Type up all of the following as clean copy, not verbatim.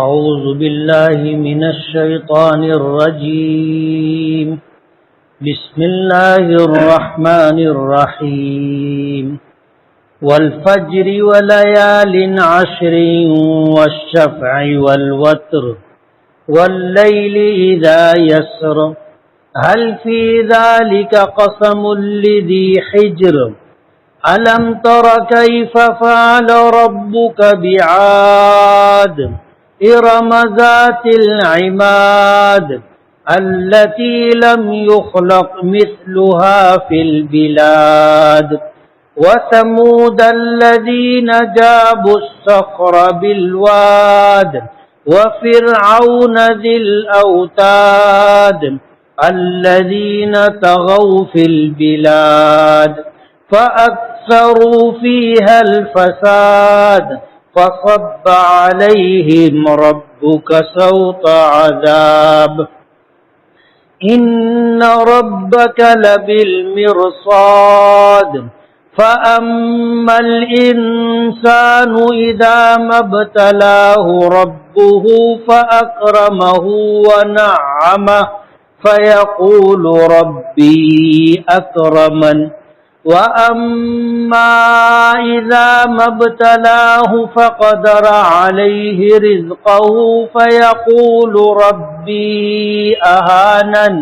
أعوذ بالله من الشيطان الرجيم. بسم الله الرحمن الرحيم. والفجر وليال عشر والشفع والوتر والليل إذا يسر هل في ذلك قسم لذي حجر ألم تر كيف فعل ربك بعاد إرم ذات العماد التي لم يخلق مثلها في البلاد وثمود الذين جابوا الصخر بالواد وفرعون ذي الأوتاد الذين طغوا في البلاد فأكثروا فيها الفساد فصب عليهم ربك سوط عذاب إن ربك لبالمرصاد فأما الإنسان إذا ما ابتلاه ربه فأكرمه ونعمه فيقول ربي أكرمن وأما إذا ما ابتلاه فقدر عليه رزقه فيقول ربي أهانن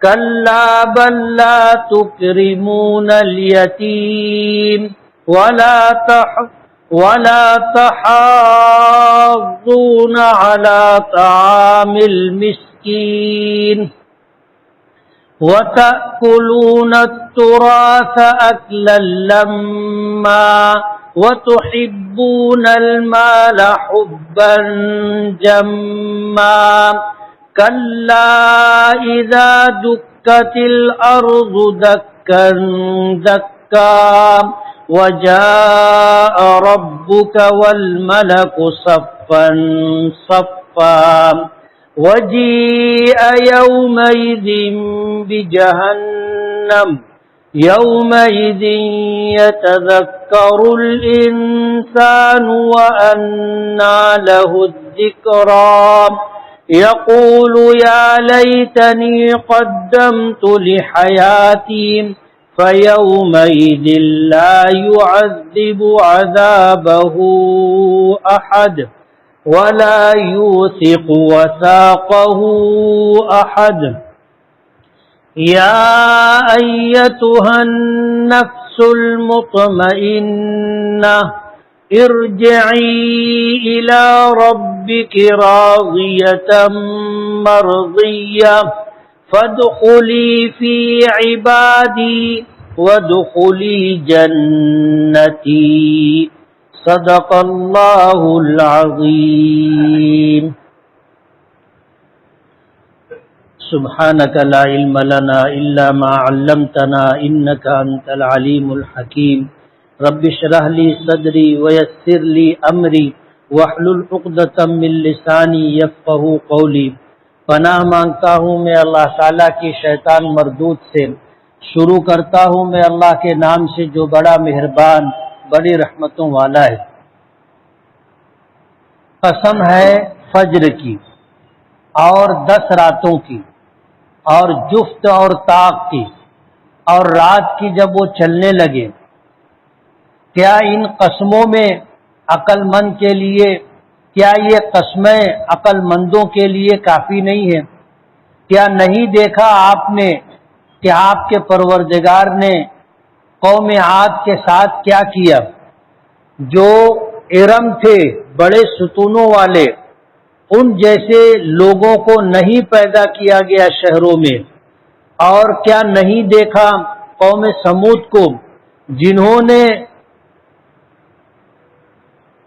كلا بل لا تكرمون اليتيم ولا تحاضون على طعام المسكين وتأكلون التراث أكلا لما وتحبون المال حبا جما كلا إذا دكت الأرض دكا دكا وجاء ربك والملك صفا صفا وجيء يومئذ بجهنم يومئذ يتذكر الإنسان وأنى له الذكرى يقول يا ليتني قدمت لحياتي فيومئذ لا يعذب عذابه أحد ولا يوثق وثاقه أحد يا أيتها النفس المطمئنة ارجعي إلى ربك راضية مرضية فادخلي في عبادي وادخلي جنتي صدق اللہ العظیم. سبحانک لا علم لنا الا ما علمتنا انک انت العلیم الحکیم. رب اشرح لی صدری ویسر لی امری واحلل عقدۃ من لسانی یفقہوا قولی. پناہ مانگتا ہوں میں اللہ تعالیٰ کی شیطان مردود سے. شروع کرتا ہوں میں اللہ کے نام سے جو بڑا مہربان بڑی رحمتوں والا ہے. قسم ہے فجر کی اور 10 راتوں کی اور جفت اور طاق کی اور رات کی جب وہ چلنے لگے. کیا ان قسموں میں عقل مند کے لیے کیا یہ قسمیں عقل مندوں کے لیے کافی نہیں ہیں؟ کیا نہیں دیکھا آپ نے کہ آپ کے پروردگار نے قوم عاد کے ساتھ کیا کیا؟ جو ارم تھے بڑے ستونوں والے ان جیسے لوگوں کو نہیں پیدا کیا گیا شہروں میں. اور کیا نہیں دیکھا قوم سمود کو جنہوں نے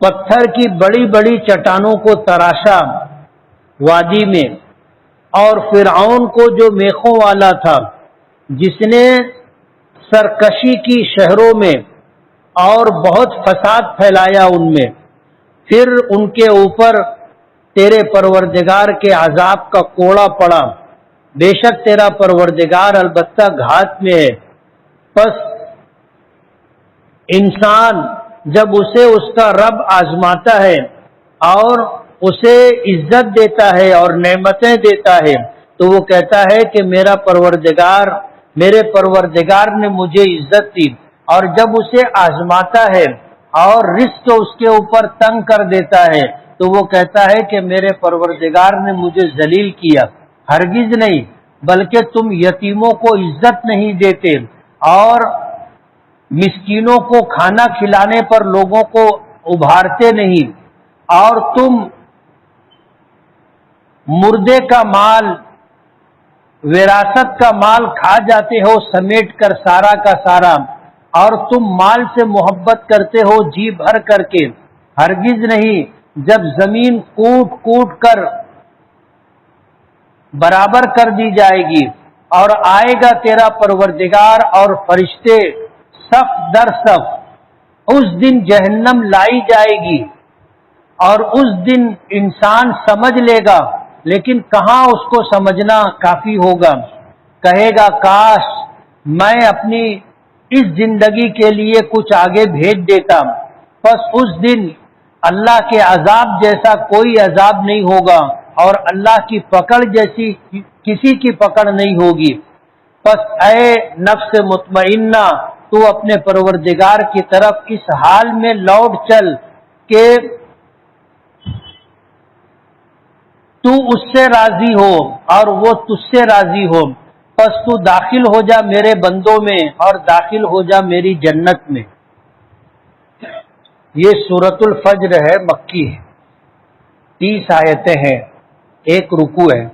پتھر کی بڑی بڑی چٹانوں کو تراشا وادی میں، اور فرعون کو جو میخوں والا تھا جس نے سرکشی کی شہروں میں اور بہت فساد پھیلایا ان میں. پھر ان کے اوپر تیرے پروردگار کے عذاب کا کوڑا پڑا. بے شک تیرا پروردگار البتہ گھات میں ہے. پس انسان جب اسے اس کا رب آزماتا ہے اور اسے عزت دیتا ہے اور نعمتیں دیتا ہے تو وہ کہتا ہے کہ میرے پروردگار نے مجھے عزت دی، اور جب اسے آزماتا ہے اور رزق اس کے اوپر تنگ کر دیتا ہے تو وہ کہتا ہے کہ میرے پروردگار نے مجھے ذلیل کیا۔ ہرگز نہیں، بلکہ تم یتیموں کو عزت نہیں دیتے اور مسکینوں کو کھانا کھلانے پر لوگوں کو ابھارتے نہیں، اور تم مردے کا مال، وراثت کا مال کھا جاتے ہو سمیٹ کر سارا کا سارا، اور تم مال سے محبت کرتے ہو جی بھر کر کے۔ ہرگز نہیں، جب زمین کوٹ کوٹ کر برابر کر دی جائے گی اور آئے گا تیرا پروردگار اور فرشتے صف در صف، اس دن جہنم لائی جائے گی اور اس دن انسان سمجھ لے گا، لیکن کہاں اس کو سمجھنا کافی ہوگا، کہے گا کاش میں اپنی اس زندگی کے لیے کچھ آگے بھیج دیتا۔ پس اس دن اللہ کے عذاب جیسا کوئی عذاب نہیں ہوگا اور اللہ کی پکڑ جیسی کسی کی پکڑ نہیں ہوگی۔ پس اے نفس مطمئنہ، تو اپنے پروردگار کی طرف اس حال میں لوٹ چل کہ تو اس سے راضی ہو اور وہ تجھ سے راضی ہو، پس تو داخل ہو جا میرے بندوں میں اور داخل ہو جا میری جنت میں۔ یہ سورۃ الفجر ہے، مکی ہے، 30 آیتیں ہیں، ایک رکوع ہے۔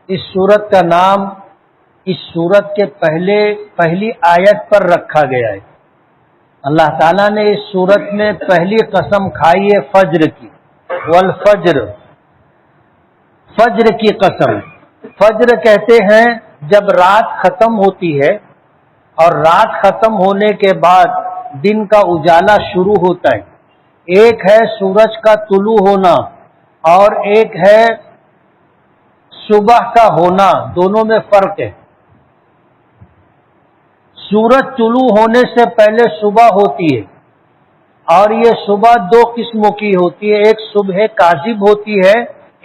اس سورت کا نام اس سورت کے پہلی آیت پر رکھا گیا ہے۔ اللہ تعالیٰ نے اس سورت میں پہلی قسم کھائی ہے فجر کی، والفجر، فجر کی قسم۔ فجر کہتے ہیں جب رات ختم ہوتی ہے اور رات ختم ہونے کے بعد دن کا اجالا شروع ہوتا ہے۔ ایک ہے سورج کا طلوع ہونا اور ایک ہے صبح کا ہونا، دونوں میں فرق ہے۔ سورج طلوع ہونے سے پہلے صبح ہوتی ہے، اور یہ صبح دو قسموں کی ہوتی ہے، ایک صبح کاذب ہوتی ہے،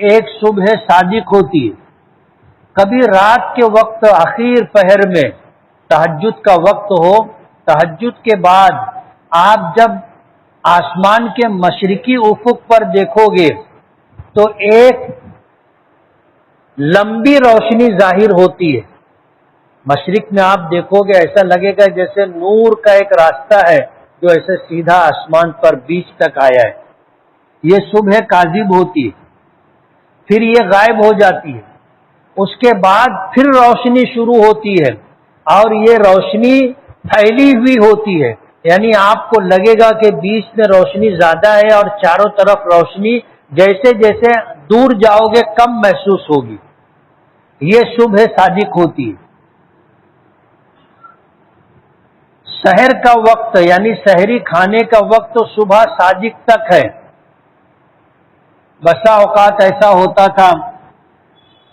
ایک صبح صادق ہوتی ہے۔ کبھی رات کے وقت اخیر پہر میں تہجد کا وقت ہو، تہجد کے بعد آپ جب آسمان کے مشرقی افق پر دیکھو گے تو ایک لمبی روشنی ظاہر ہوتی ہے۔ مشرق میں آپ دیکھو گے ایسا لگے گا جیسے نور کا ایک راستہ ہے جو ایسے سیدھا آسمان پر بیچ تک آیا ہے۔ یہ صبح کاذب ہوتی ہے، پھر یہ غائب ہو جاتی ہے، اس کے بعد پھر روشنی شروع ہوتی ہے اور یہ روشنی پھیلی ہوئی ہوتی ہے، یعنی آپ کو لگے گا کہ بیچ میں روشنی زیادہ ہے اور چاروں طرف روشنی جیسے جیسے دور جاؤ گے کم محسوس ہوگی۔ یہ صبح صادق ہوتی ہے۔ سحر کا وقت یعنی سحری کھانے کا وقت تو صبح صادق تک ہے۔ بسا اوقات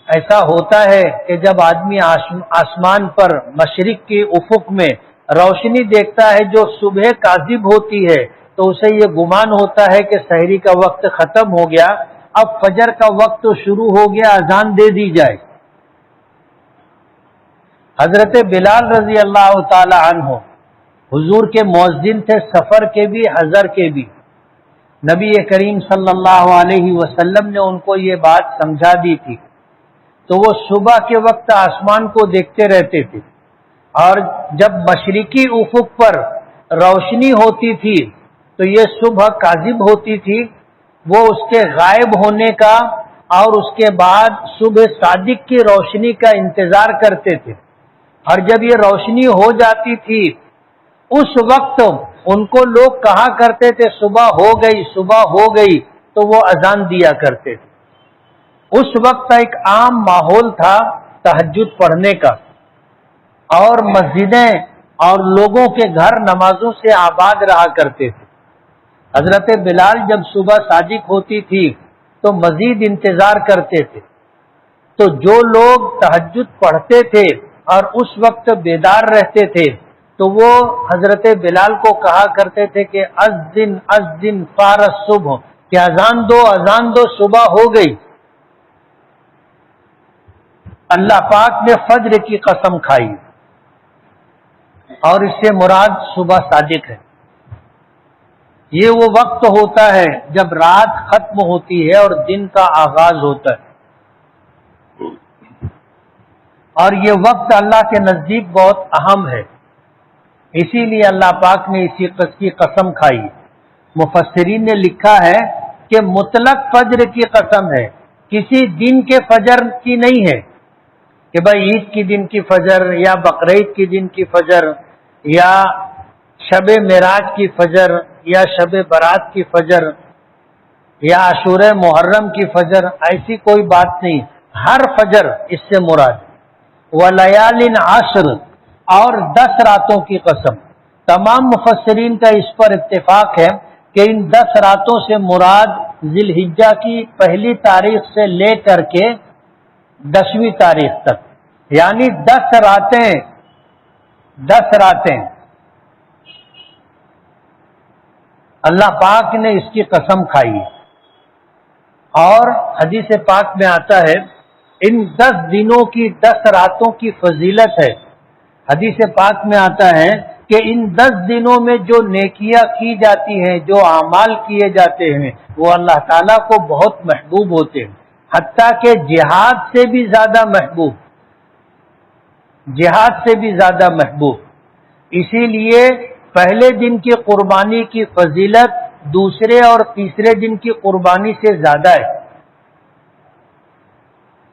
ایسا ہوتا ہے کہ جب آدمی آسمان پر مشرق کے افق میں روشنی دیکھتا ہے جو صبح کاذب ہوتی ہے تو اسے یہ گمان ہوتا ہے کہ سحری کا وقت ختم ہو گیا، اب فجر کا وقت شروع ہو گیا، اذان دے دی جائے۔ حضرت بلال رضی اللہ تعالی عنہ حضور کے مؤذن تھے، سفر کے بھی حضر کے بھی۔ نبی کریم صلی اللہ علیہ وسلم نے ان کو یہ بات سمجھا دی تھی، تو وہ صبح کے وقت آسمان کو دیکھتے رہتے تھے، اور جب مشرقی افق پر روشنی ہوتی تھی تو یہ صبح کاذب ہوتی تھی، وہ اس کے غائب ہونے کا اور اس کے بعد صبح صادق کی روشنی کا انتظار کرتے تھے، اور جب یہ روشنی ہو جاتی تھی اس وقت ان کو لوگ کہا کرتے تھے صبح ہو گئی، صبح ہو گئی، تو وہ اذان دیا کرتے تھے۔ اس وقت ایک عام ماحول تھا تہجد پڑھنے کا، اور مسجدیں اور لوگوں کے گھر نمازوں سے آباد رہا کرتے تھے۔ حضرت بلال جب صبح صادق ہوتی تھی تو مزید انتظار کرتے تھے، تو جو لوگ تہجد پڑھتے تھے اور اس وقت بیدار رہتے تھے تو وہ حضرت بلال کو کہا کرتے تھے کہ اذن اذن فار الصبح، کہ اذان دو صبح ہو گئی. اللہ پاک نے فجر کی قسم کھائی اور اس سے مراد صبح صادق ہے. یہ وہ وقت ہوتا ہے جب رات ختم ہوتی ہے اور دن کا آغاز ہوتا ہے، اور یہ وقت اللہ کے نزدیک بہت اہم ہے، اسی لیے اللہ پاک نے اسی کی قسم کھائی. مفسرین نے لکھا ہے کہ مطلق فجر کی قسم ہے، کسی دن کے فجر کی نہیں ہے کہ بھائی عید کی دن کی فجر یا بقرعید کی دن کی فجر یا شب معراج کی فجر یا شب برات کی فجر یا عاشورہ محرم کی فجر، ایسی کوئی بات نہیں. ہر فجر اس سے مراد. وَلَيَالٍ عَشْرٍ، اور 10 راتوں کی قسم. تمام مفسرین کا اس پر اتفاق ہے کہ ان 10 راتوں سے مراد ذی الحجہ کی پہلی تاریخ سے لے کر کے 10ویں تاریخ تک، یعنی 10 راتیں اللہ پاک نے اس کی قسم کھائی. اور حدیث پاک میں آتا ہے ان 10 دنوں کی 10 راتوں کی فضیلت ہے. حدیث پاک میں آتا ہے کہ ان 10 دنوں میں جو نیکیاں کی جاتی ہیں، جو اعمال کیے جاتے ہیں، وہ اللہ تعالیٰ کو بہت محبوب ہوتے ہیں، حتیٰ کہ جہاد سے بھی زیادہ محبوب. اسی لیے پہلے دن کی قربانی کی فضیلت دوسرے اور تیسرے دن کی قربانی سے زیادہ ہے.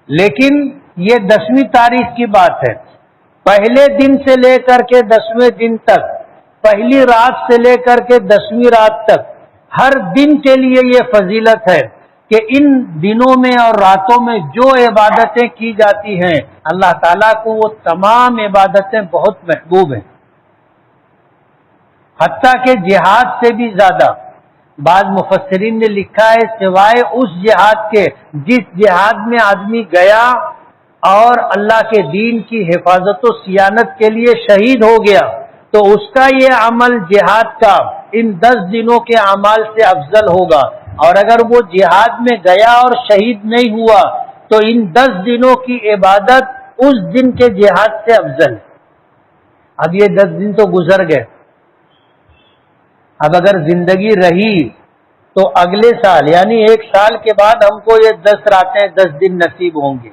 لیکن یہ 10ویں تاریخ کی بات ہے. پہلے دن سے لے کر کے 10ویں دن تک، پہلی رات سے لے کر کے 10ویں رات تک، ہر دن کے لیے یہ فضیلت ہے کہ ان دنوں میں اور راتوں میں جو عبادتیں کی جاتی ہیں اللہ تعالیٰ کو وہ تمام عبادتیں بہت محبوب ہیں، حتیٰ کہ جہاد سے بھی زیادہ. بعض مفسرین نے لکھا ہے سوائے اس جہاد کے جس جہاد میں آدمی گیا اور اللہ کے دین کی حفاظت و صیانت کے لیے شہید ہو گیا تو اس کا یہ عمل جہاد کا ان 10 دنوں کے اعمال سے افضل ہوگا. اور اگر وہ جہاد میں گیا اور شہید نہیں ہوا تو ان 10 دنوں کی عبادت اس دن کے جہاد سے افضل ہے. اب یہ 10 دن تو گزر گئے، اب اگر زندگی رہی تو اگلے سال یعنی 1 سال کے بعد ہم کو یہ 10 راتیں 10 دن نصیب ہوں گے.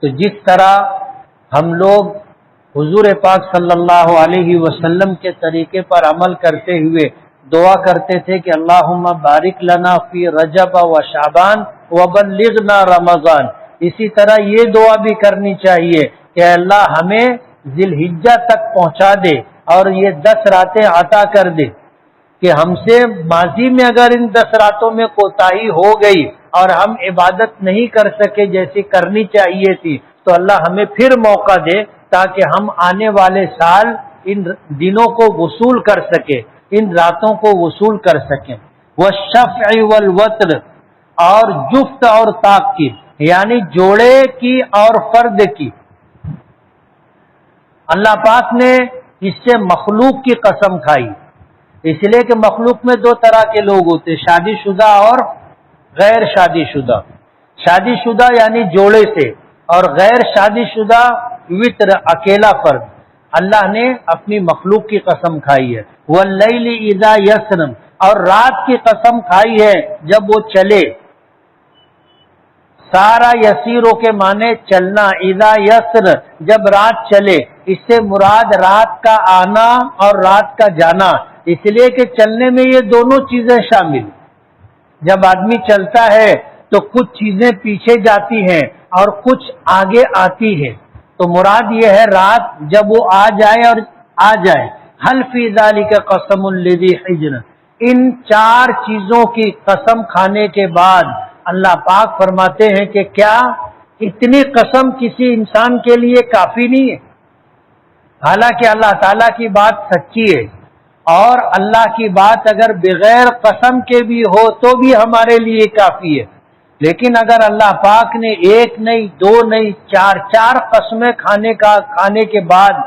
تو جس طرح ہم لوگ حضور پاک صلی اللہ علیہ وسلم کے طریقے پر عمل کرتے ہوئے دعا کرتے تھے کہ اللہم بارک لنا فی رجب و شعبان وبلغنا رمضان، اسی طرح یہ دعا بھی کرنی چاہیے کہ اللہ ہمیں ذی الحجہ تک پہنچا دے اور یہ 10 راتیں عطا کر دے. کہ ہم سے ماضی میں اگر ان 10 راتوں میں کوتاہی ہو گئی اور ہم عبادت نہیں کر سکے جیسی کرنی چاہیے تھی تو اللہ ہمیں پھر موقع دے تاکہ ہم آنے والے سال ان دنوں کو وصول کر سکیں، ان راتوں کو وصول کر سکیں. والشفع والوتر، اور جفت اور طاق کی یعنی جوڑے کی اور فرد کی. اللہ پاک نے اس سے مخلوق کی قسم کھائی، اس لیے کہ مخلوق میں 2 طرح کے لوگ ہوتے، شادی شدہ اور غیر شادی شدہ. شادی شدہ یعنی جوڑے سے، اور غیر شادی شدہ وطر اکیلا فرد. اللہ نے اپنی مخلوق کی قسم کھائی ہے. واللیل اذا یسر، اور رات کی قسم کھائی ہے جب وہ چلے. سارا یسیروں کے معنی چلنا، اذا یسر جب رات چلے. اس سے مراد رات کا آنا اور رات کا جانا، اس لیے کہ چلنے میں یہ دونوں چیزیں شامل. جب آدمی چلتا ہے تو کچھ چیزیں پیچھے جاتی ہیں اور کچھ آگے آتی ہیں، تو مراد یہ ہے رات جب وہ آ جائے اور آ جائے. حل فی ذالک قسم لذی حجر، ان 4 چیزوں کی قسم کھانے کے بعد اللہ پاک فرماتے ہیں کہ کیا اتنی قسم کسی انسان کے لیے کافی نہیں ہے؟ حالانکہ اللہ تعالیٰ کی بات سچی ہے، اور اللہ کی بات اگر بغیر قسم کے بھی ہو تو بھی ہمارے لیے کافی ہے. لیکن اگر اللہ پاک نے 1 نہیں 2 نہیں 4 قسمیں کھانے کے بعد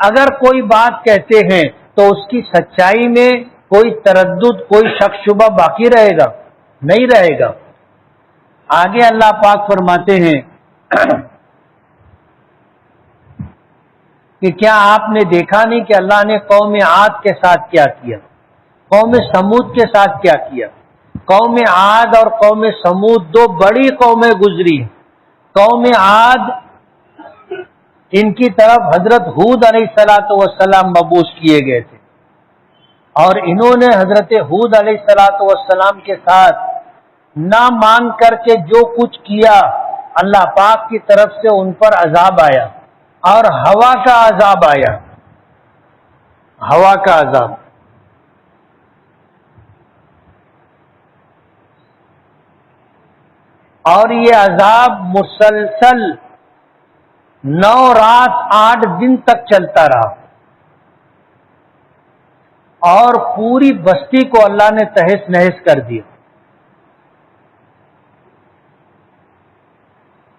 اگر کوئی بات کہتے ہیں تو اس کی سچائی میں کوئی تردد، کوئی شک شبہ باقی رہے گا؟ نہیں رہے گا۔ آگے اللہ پاک فرماتے ہیں کہ کیا آپ نے دیکھا نہیں کہ اللہ نے قوم عاد کے ساتھ کیا کیا، قوم سمود کے ساتھ کیا کیا؟ قوم عاد اور قوم سمود دو بڑی قومیں گزری ہیں۔ قوم عاد، ان کی طرف حضرت ہود علیہ السلام مبعوث کیے گئے تھے، اور انہوں نے حضرت ہود علیہ السلام کے ساتھ نہ مان کر کے جو کچھ کیا، اللہ پاک کی طرف سے ان پر عذاب آیا، اور ہوا کا عذاب آیا، ہوا کا عذاب۔ اور یہ عذاب مسلسل 9 رات 8 دن تک چلتا رہا، اور پوری بستی کو اللہ نے تہس نہس کر دیا۔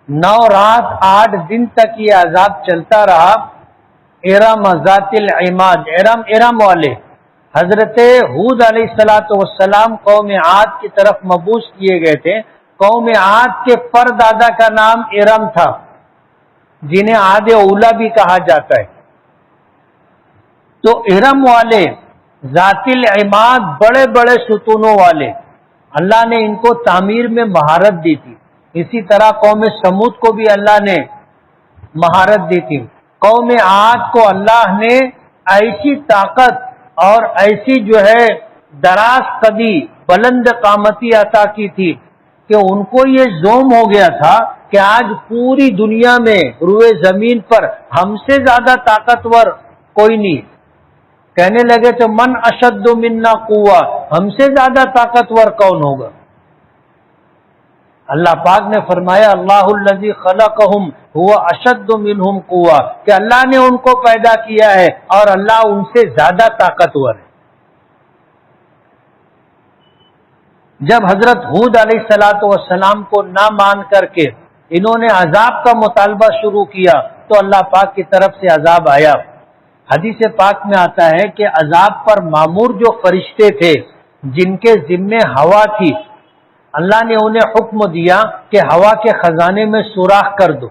9 رات 8 دن تک یہ عذاب چلتا رہا۔ ارم ذات العماد، ارم والے حضرت ہود علیہ السلام قوم عاد کی طرف مبعوث کیے گئے تھے۔ قوم عاد کے پردادا کا نام ارم تھا، جنہیں عاد اولا بھی کہا جاتا ہے۔ تو ارم والے ذات العماد، بڑے بڑے ستونوں والے، اللہ نے ان کو تعمیر میں مہارت دی تھی۔ اسی طرح قوم سمود کو بھی اللہ نے مہارت دی تھی۔ قوم عاد کو اللہ نے ایسی طاقت اور ایسی دراز قدی، بلند قامتی عطا کی تھی کہ ان کو یہ زوم ہو گیا تھا کہ آج پوری دنیا میں روئے زمین پر ہم سے زیادہ طاقتور کوئی نہیں۔ کہنے لگے تو من اشد منا قوہ، ہم سے زیادہ طاقتور کون ہوگا؟ اللہ پاک نے فرمایا اللہ الذی خلقہم هو اشد منہم قوہ، کہ اللہ نے ان کو پیدا کیا ہے اور اللہ ان سے زیادہ طاقتور ہے۔ جب حضرت ہود علیہ السلام کو نہ مان کر کے انہوں نے عذاب کا مطالبہ شروع کیا تو اللہ پاک کی طرف سے عذاب آیا۔ حدیث پاک میں آتا ہے کہ عذاب پر مامور جو فرشتے تھے، جن کے ذمے ہوا تھی، اللہ نے انہیں حکم دیا کہ ہوا کے خزانے میں سوراخ کر دو۔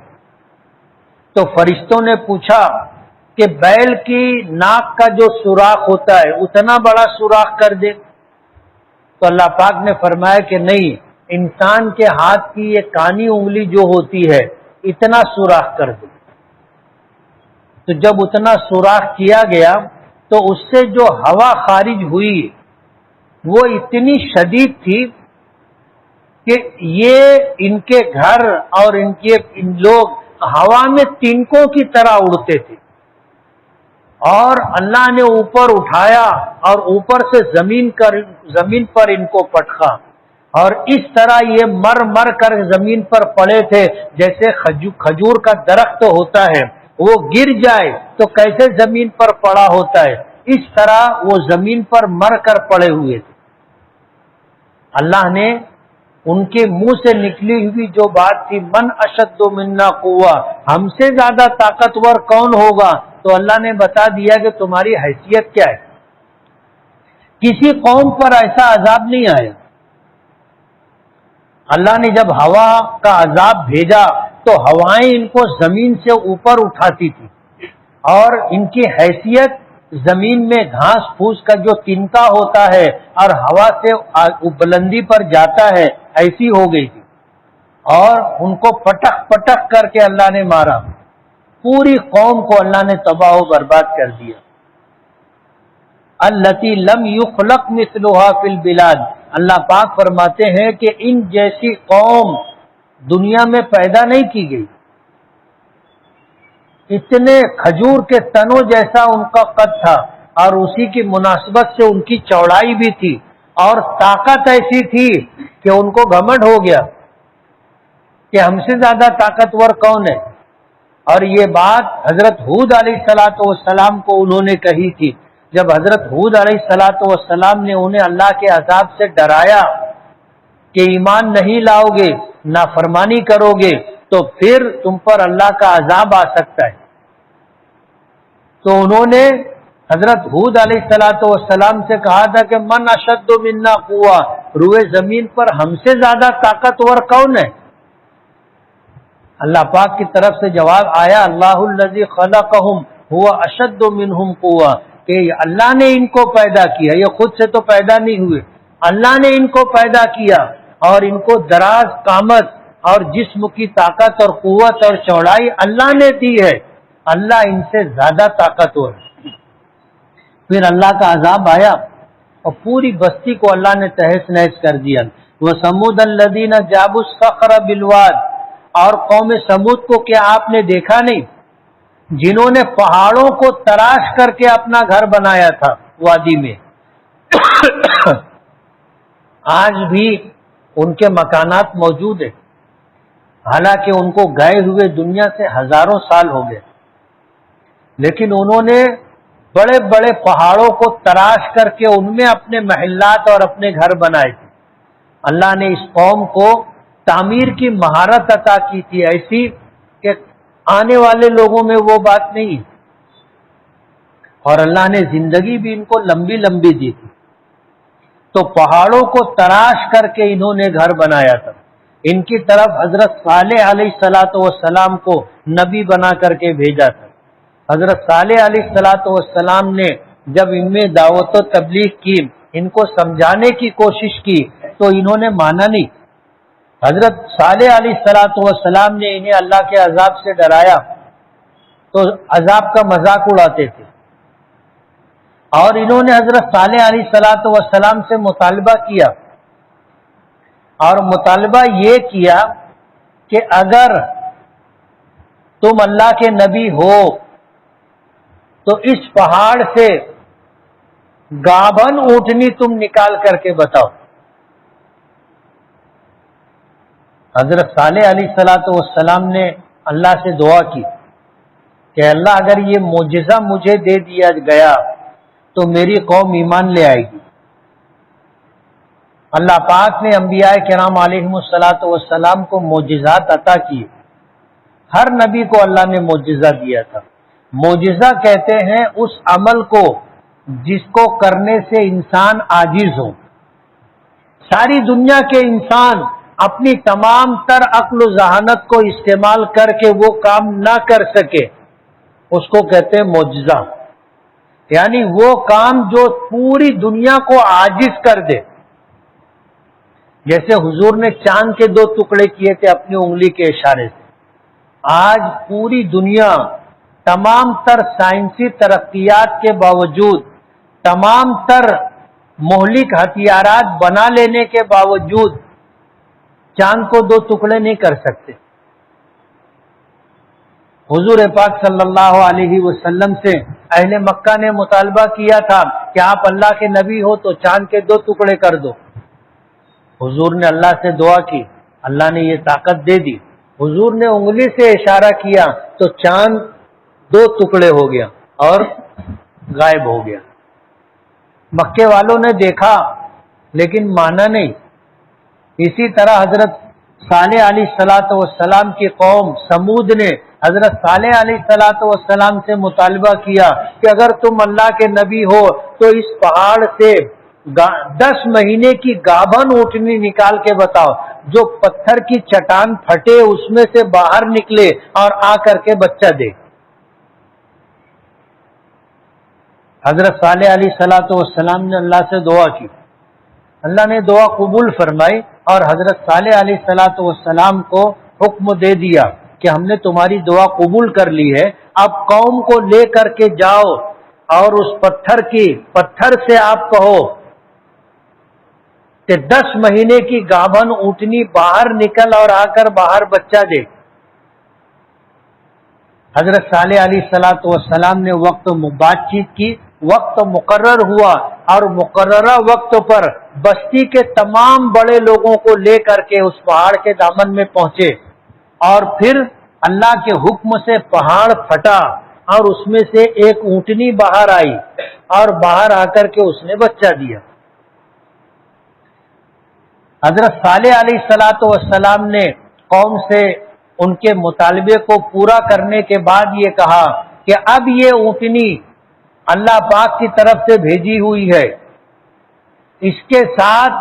تو فرشتوں نے پوچھا کہ بیل کی ناک کا جو سوراخ ہوتا ہے اتنا بڑا سوراخ کر دے؟ تو اللہ پاک نے فرمایا کہ نہیں، انسان کے ہاتھ کی یہ کانی انگلی جو ہوتی ہے اتنا سوراخ کر دو۔ تو جب اتنا سوراخ کیا گیا تو اس سے جو ہوا خارج ہوئی وہ اتنی شدید تھی کہ یہ ان کے گھر اور ان لوگ ہوا میں تنکوں کی طرح اڑتے تھے، اور اللہ نے اوپر اٹھایا اور اوپر سے زمین پر ان کو پٹخا، اور اس طرح یہ مر مر کر زمین پر پڑے تھے جیسے کھجور کا درخت ہوتا ہے، وہ گر جائے تو کیسے زمین پر پڑا ہوتا ہے، اس طرح وہ زمین پر مر کر پڑے ہوئے تھے۔ اللہ نے ان کے منہ سے نکلی ہوئی جو بات تھی من اشد منا قوہ، ہم سے زیادہ طاقتور کون ہوگا، تو اللہ نے بتا دیا کہ تمہاری حیثیت کیا ہے۔ کسی قوم پر ایسا عذاب نہیں آیا۔ اللہ نے جب ہوا کا عذاب بھیجا تو ہوائیں ان کو زمین سے اوپر اٹھاتی تھی، اور ان کی حیثیت زمین میں گھاس پھوس کا جو تنکا ہوتا ہے اور ہوا سے بلندی پر جاتا ہے ایسی ہو گئی تھی، اور ان کو پٹک پٹک کر کے اللہ نے مارا، پوری قوم کو اللہ نے تباہ و برباد کر دیا۔ التی لم یخلق مثلها فی البلاد، اللہ پاک فرماتے ہیں کہ ان جیسی قوم دنیا میں پیدا نہیں کی گئی۔ اتنے کھجور کے تنوں جیسا ان کا قد تھا، اور اسی کی مناسبت سے ان کی چوڑائی بھی تھی، اور طاقت ایسی تھی کہ ان کو گھمنڈ ہو گیا کہ ہم سے زیادہ طاقتور کون ہے۔ اور یہ بات حضرت ہود علیہ السلام کو انہوں نے کہی تھی، جب حضرت ہود علیہ السلام نے انہیں اللہ کے عذاب سے ڈرایا کہ ایمان نہیں لاؤ گے، نافرمانی کرو گے تو پھر تم پر اللہ کا عذاب آ سکتا ہے، تو انہوں نے حضرت ہود علیہ السلام سے کہا تھا کہ من اشد منا قوہ، روئے زمین پر ہم سے زیادہ طاقتور کون ہے؟ اللہ پاک کی طرف سے جواب آیا اللہ الذی خلقہم هو اشد منہم قوہ، کہ اللہ نے ان کو پیدا کیا، یہ خود سے تو پیدا نہیں ہوئے، اللہ نے ان کو پیدا کیا اور ان کو دراز قامت اور جسم کی طاقت اور قوت اور چوڑائی اللہ نے دی ہے، اللہ ان سے زیادہ طاقتور ہے۔ پھر اللہ کا عذاب آیا اور پوری بستی کو اللہ نے تہس نہس کر دیا۔ وَثَمُودَ الَّذِينَ جَابُوا الصَّخْرَ بِالْوَادِ، اور قوم سمود کو کیا آپ نے دیکھا نہیں جنہوں نے پہاڑوں کو تراش کر کے اپنا گھر بنایا تھا وادی میں؟ آج بھی ان کے مکانات موجود ہیں، حالانکہ ان کو گئے ہوئے دنیا سے ہزاروں سال ہو گئے، لیکن انہوں نے بڑے بڑے پہاڑوں کو تراش کر کے ان میں اپنے محلات اور اپنے گھر بنائے تھے۔ اللہ نے اس قوم کو تعمیر کی مہارت عطا کی تھی، ایسی کہ آنے والے لوگوں میں وہ بات نہیں، اور اللہ نے زندگی بھی ان کو لمبی لمبی دی تھی۔ تو پہاڑوں کو تراش کر کے انہوں نے گھر بنایا تھا۔ ان کی طرف حضرت صالح علیہ السلام کو نبی بنا کر کے بھیجا تھا۔ حضرت صالح علیہ السلام نے جب ان میں دعوت و تبلیغ کی، ان کو سمجھانے کی کوشش کی تو انہوں نے مانا نہیں۔ حضرت صالح علیہ السلام نے انہیں اللہ کے عذاب سے ڈرایا تو عذاب کا مذاق اڑاتے تھے، اور انہوں نے حضرت صالح علیہ السلام سے مطالبہ کیا، اور مطالبہ یہ کیا کہ اگر تم اللہ کے نبی ہو تو اس پہاڑ سے گابھن اونٹنی تم نکال کر کے بتاؤ۔ حضرت صالح علیہ السلام نے اللہ سے دعا کی کہ اللہ اگر یہ معجزہ مجھے دے دیا گیا تو میری قوم ایمان لے آئے گی۔ اللہ پاک نے انبیاء کرام علیہم السلام کو معجزات عطا کیے، ہر نبی کو اللہ نے معجزہ دیا تھا۔ معجزہ کہتے ہیں اس عمل کو جس کو کرنے سے انسان عاجز ہو، ساری دنیا کے انسان اپنی تمام تر عقل و ذہانت کو استعمال کر کے وہ کام نہ کر سکے، اس کو کہتے ہیں معجزہ، یعنی وہ کام جو پوری دنیا کو عاجز کر دے۔ جیسے حضور نے چاند کے 2 ٹکڑے کیے تھے اپنی انگلی کے اشارے سے، آج پوری دنیا تمام تر سائنسی ترقیات کے باوجود، تمام تر مہلک ہتھیارات بنا لینے کے باوجود چاند کو 2 ٹکڑے نہیں کر سکتے۔ حضور پاک صلی اللہ علیہ وسلم سے اہل مکہ نے مطالبہ کیا تھا کہ آپ اللہ کے نبی ہو تو چاند کے 2 ٹکڑے کر دو۔ حضور نے اللہ سے دعا کی، اللہ نے یہ طاقت دے دی۔ حضور نے انگلی سے اشارہ کیا تو چاند 2 ٹکڑے ہو گیا اور غائب ہو گیا۔ مکے والوں نے دیکھا لیکن مانا نہیں۔ اسی طرح حضرت صالح علیہ السلام کی قوم سمود نے حضرت صالح علیہ السلام سے مطالبہ کیا کہ اگر تم اللہ کے نبی ہو تو اس پہاڑ سے 10 مہینے کی گابھن اونٹنی نکال کے بتاؤ، جو پتھر کی چٹان پھٹے اس میں سے باہر نکلے اور آ کر کے بچہ دے۔ حضرت صالح علیہ السلام نے اللہ سے دعا کی، اللہ نے دعا قبول فرمائی، اور حضرت صالح علیہ السلام کو حکم دے دیا کہ ہم نے تمہاری دعا قبول کر لی ہے، اب قوم کو لے کر کے جاؤ اور اس پتھر سے آپ کہو کہ 10 مہینے کی گابھن اونٹنی باہر نکل اور آ کر باہر بچہ دے۔ حضرت صالح علیہ السلام نے بات چیت کی، وقت مقرر ہوا، اور مقررہ وقت پر بستی کے تمام بڑے لوگوں کو لے کر کے اس پہاڑ کے دامن میں پہنچے، اور پھر اللہ کے حکم سے پہاڑ پھٹا اور اس میں سے ایک اونٹنی باہر آئی، اور باہر آ کر کے اس نے بچہ دیا۔ حضرت صالح علیہ السلام نے قوم سے ان کے مطالبے کو پورا کرنے کے بعد یہ کہا کہ اب یہ اونٹنی اللہ پاک کی طرف سے بھیجی ہوئی ہے، اس کے ساتھ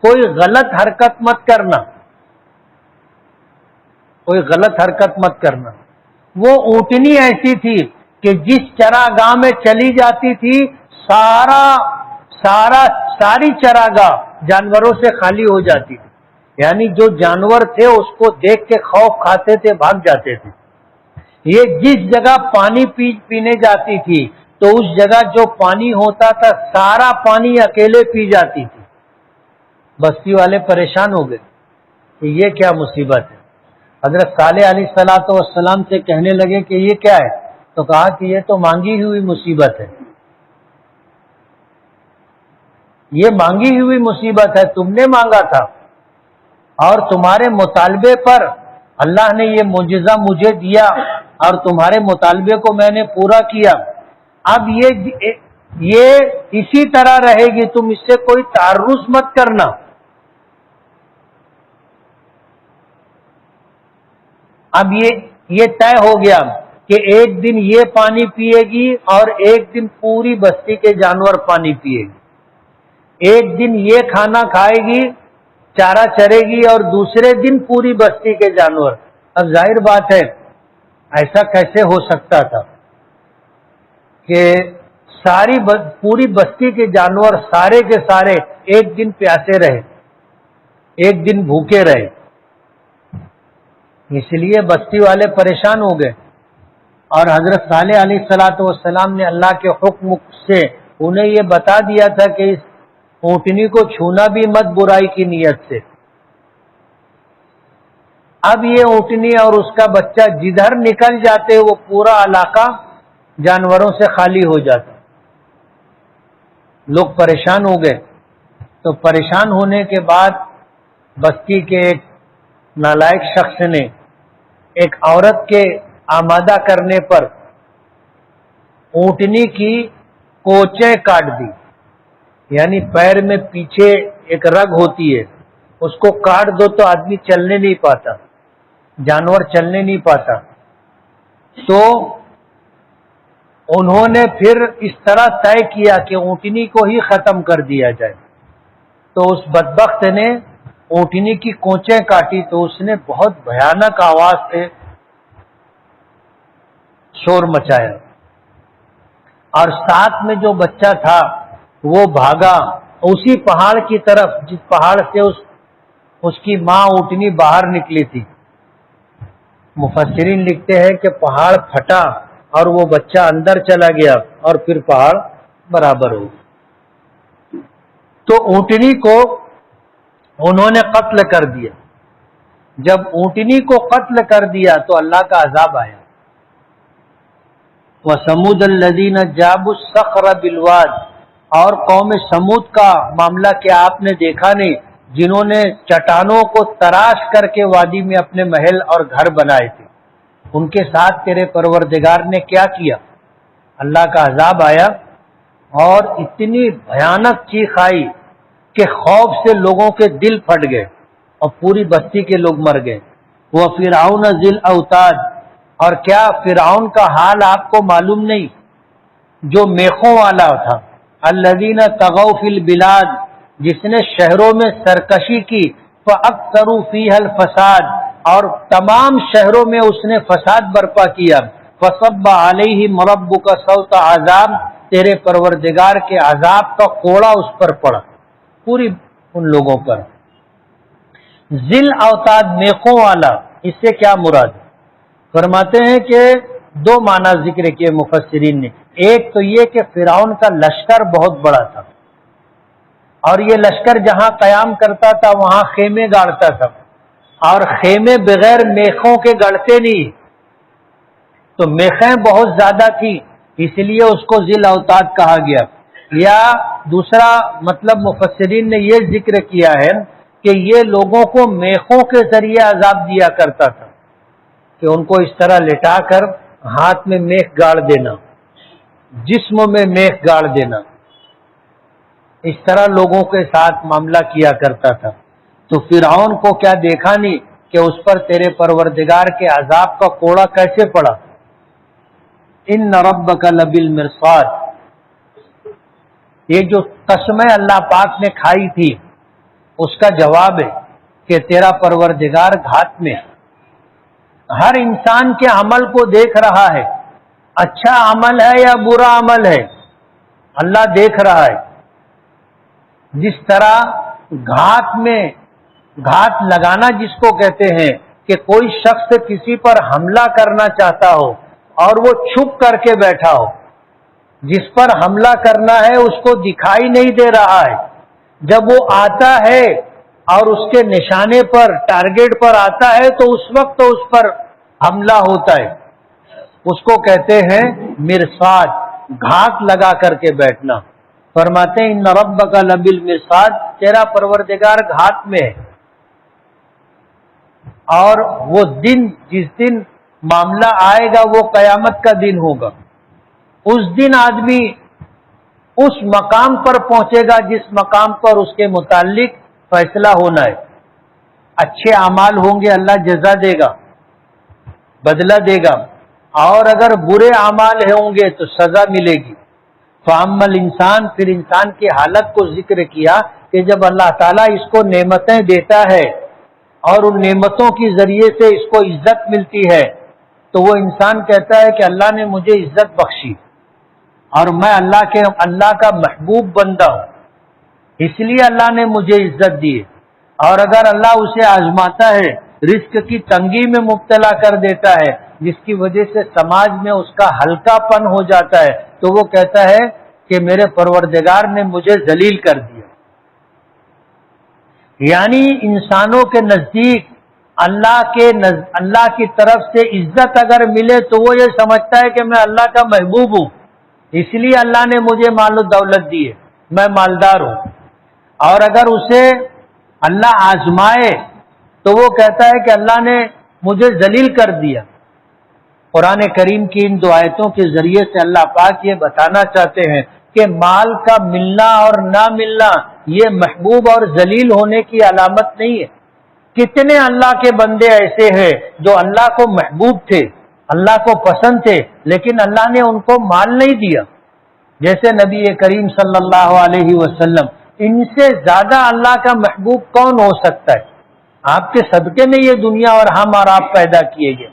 کوئی غلط حرکت مت کرنا، کوئی غلط حرکت مت کرنا۔ وہ اونٹنی ایسی تھی کہ جس چراگاہ میں چلی جاتی تھی ساری چراگاہ جانوروں سے خالی ہو جاتی تھی، یعنی جو جانور تھے اس کو دیکھ کے خوف کھاتے تھے، بھاگ جاتے تھے۔ یہ جس جگہ پانی پینے جاتی تھی تو اس جگہ جو پانی ہوتا تھا سارا پانی اکیلے پی جاتی تھی۔ بستی والے پریشان ہو گئے کہ یہ کیا مصیبت ہے۔ حضرت صالح علیہ السلام سے کہنے لگے کہ یہ کیا ہے، تو کہا کہ یہ تو مانگی ہوئی مصیبت ہے، یہ مانگی ہوئی مصیبت ہے، تم نے مانگا تھا اور تمہارے مطالبے پر اللہ نے یہ معجزہ مجھے دیا اور تمہارے مطالبے کو میں نے پورا کیا۔ اب یہ اسی طرح رہے گی، تم اس سے کوئی تعرض مت کرنا۔ اب یہ طے ہو گیا کہ ایک دن یہ پانی پیے گی اور ایک دن پوری بستی کے جانور پانی پیے گی، ایک دن یہ کھانا کھائے گی، چارہ چرے گی، اور دوسرے دن پوری بستی کے جانور۔ اب ظاہر بات ہے ایسا کیسے ہو سکتا تھا کہ پوری بستی کے جانور سارے کے سارے ایک دن پیاسے رہے، ایک دن بھوکے رہے۔ اس لیے بستی والے پریشان ہو گئے اور حضرت صالح علیہ السلام نے اللہ کے حکم سے انہیں یہ بتا دیا تھا کہ اس اونٹنی کو چھونا بھی مت برائی کی نیت سے۔ اب یہ اونٹنی اور اس کا بچہ جدھر نکل جاتے وہ پورا علاقہ جانوروں سے خالی ہو جاتا۔ لوگ پریشان ہو گئے، تو پریشان ہونے کے بعد بستی کے ایک نالائق شخص نے ایک عورت کے آمادہ کرنے پر اونٹنی کی کوچیں کاٹ دی، یعنی پیر میں پیچھے ایک رگ ہوتی ہے، اس کو کاٹ دو تو آدمی چلنے نہیں پاتا، جانور چلنے نہیں پاتا۔ تو انہوں نے پھر اس طرح طے کیا کہ اونٹنی کو ہی ختم کر دیا جائے۔ تو اس بدبخت نے اونٹنی کی کوچیں کاٹی تو اس نے بہت بھیانک آواز سے شور مچایا، اور ساتھ میں جو بچہ تھا وہ بھاگا اسی پہاڑ کی طرف جس پہاڑ سے اس کی ماں اونٹنی باہر نکلی تھی۔ مفسرین لکھتے ہیں کہ پہاڑ پھٹا اور وہ بچہ اندر چلا گیا اور پھر پہاڑ برابر ہو گیا۔ تو اونٹنی کو انہوں نے قتل کر دیا۔ جب اونٹنی کو قتل کر دیا تو اللہ کا عذاب آیا۔ وَثَمُودَ الَّذِينَ جَابُوا الصَّخْرَ بِالْوَادِ، اور قوم سمود کا معاملہ کیا آپ نے دیکھا نہیں، جنہوں نے چٹانوں کو تراش کر کے وادی میں اپنے محل اور گھر بنائے تھے، ان کے ساتھ تیرے پروردگار نے کیا کیا؟ اللہ کا عذاب آیا اور اتنی بھیانک چیخ آئی کہ خوف سے لوگوں کے دل پھٹ گئے اور پوری بستی کے لوگ مر گئے۔ وَفِرْعَوْنَ ذِی الْأَوْتَادِ، اور کیا فرعون کا حال آپ کو معلوم نہیں، جو میخوں والا تھا، الذین طغوا فی البلاد، جس نے شہروں میں سرکشی کی، فاکثروا فیہا الفساد، اور تمام شہروں میں اس نے فساد برپا کیا، فصب علیہم ربک صوت عذاب، تیرے پروردگار کے عذاب کا کوڑا اس پر پڑا، پوری ان لوگوں پر۔ ذل اوتاد، میخوں والا، اس سے کیا مراد؟ فرماتے ہیں کہ دو معنی ذکر کیے مفسرین نے۔ ایک تو یہ کہ فرعون کا لشکر بہت بڑا تھا اور یہ لشکر جہاں قیام کرتا تھا وہاں خیمے گاڑتا تھا، اور خیمے بغیر میخوں کے گڑتے نہیں، تو میخیں بہت زیادہ تھی، اس لیے اس کو ذل اوتاد کہا گیا۔ یا دوسرا مطلب مفسرین نے یہ ذکر کیا ہے کہ یہ لوگوں کو میخوں کے ذریعے عذاب دیا کرتا تھا، کہ ان کو اس طرح لٹا کر ہاتھ میں میخ گاڑ دینا، جسم میں میخ گاڑ دینا، اس طرح لوگوں کے ساتھ معاملہ کیا کرتا تھا۔ تو فرعون کو کیا دیکھا نہیں کہ اس پر تیرے پروردگار کے عذاب کا کوڑا کیسے پڑا؟ ان ربک لبالمرصاد، یہ جو قسمیں اللہ پاک نے کھائی تھی اس کا جواب ہے کہ تیرا پروردگار گھات میں ہر انسان کے عمل کو دیکھ رہا ہے، اچھا عمل ہے یا برا عمل ہے، اللہ دیکھ رہا ہے۔ جس طرح گھات لگانا جس کو کہتے ہیں کہ کوئی شخص کسی پر حملہ کرنا چاہتا ہو اور وہ چھپ کر کے بیٹھا ہو، جس پر حملہ کرنا ہے اس کو دکھائی نہیں دے رہا ہے، جب وہ آتا ہے اور اس کے نشانے پر ٹارگیٹ پر آتا ہے تو اس وقت اس پر حملہ ہوتا ہے، اس کو کہتے ہیں مرصاد، گھات لگا کر کے بیٹھنا۔ فرماتے ہیں ان ربک لبالمرصاد، تیرا پروردگار گھات میں ہے۔ اور وہ دن جس دن معاملہ آئے گا وہ قیامت کا دن ہوگا، اس دن آدمی اس مقام پر پہنچے گا جس مقام پر اس کے متعلق فیصلہ ہونا ہے۔ اچھے اعمال ہوں گے اللہ جزا دے گا، بدلہ دے گا، اور اگر برے اعمال ہوں گے تو سزا ملے گی۔ فَأَمَّا الْإِنسان، پھر انسان کی حالت کو ذکر کیا کہ جب اللہ تعالیٰ اس کو نعمتیں دیتا ہے اور ان نعمتوں کے ذریعے سے اس کو عزت ملتی ہے تو وہ انسان کہتا ہے کہ اللہ نے مجھے عزت بخشی اور میں اللہ کا محبوب بندہ ہوں، اس لیے اللہ نے مجھے عزت دی ہے۔ اور اگر اللہ اسے آزماتا ہے، رزق کی تنگی میں مبتلا کر دیتا ہے جس کی وجہ سے سماج میں اس کا ہلکا پن ہو جاتا ہے تو وہ کہتا ہے کہ میرے پروردگار نے مجھے ذلیل کر دیا۔ یعنی انسانوں کے نزدیک اللہ کی طرف سے عزت اگر ملے تو وہ یہ سمجھتا ہے کہ میں اللہ کا محبوب ہوں، اس لیے اللہ نے مجھے مال و دولت دی ہے، میں مالدار ہوں۔ اور اگر اسے اللہ آزمائے تو وہ کہتا ہے کہ اللہ نے مجھے ذلیل کر دیا۔ قرآن کریم کی ان دو آیتوں کے ذریعے سے اللہ پاک یہ بتانا چاہتے ہیں کہ مال کا ملنا اور نہ ملنا یہ محبوب اور ذلیل ہونے کی علامت نہیں ہے۔ کتنے اللہ کے بندے ایسے ہیں جو اللہ کو محبوب تھے، اللہ کو پسند تھے، لیکن اللہ نے ان کو مال نہیں دیا، جیسے نبی کریم صلی اللہ علیہ وسلم۔ ان سے زیادہ اللہ کا محبوب کون ہو سکتا ہے؟ آپ کے صدقے میں یہ دنیا اور ہم اور آپ پیدا کیے گئے،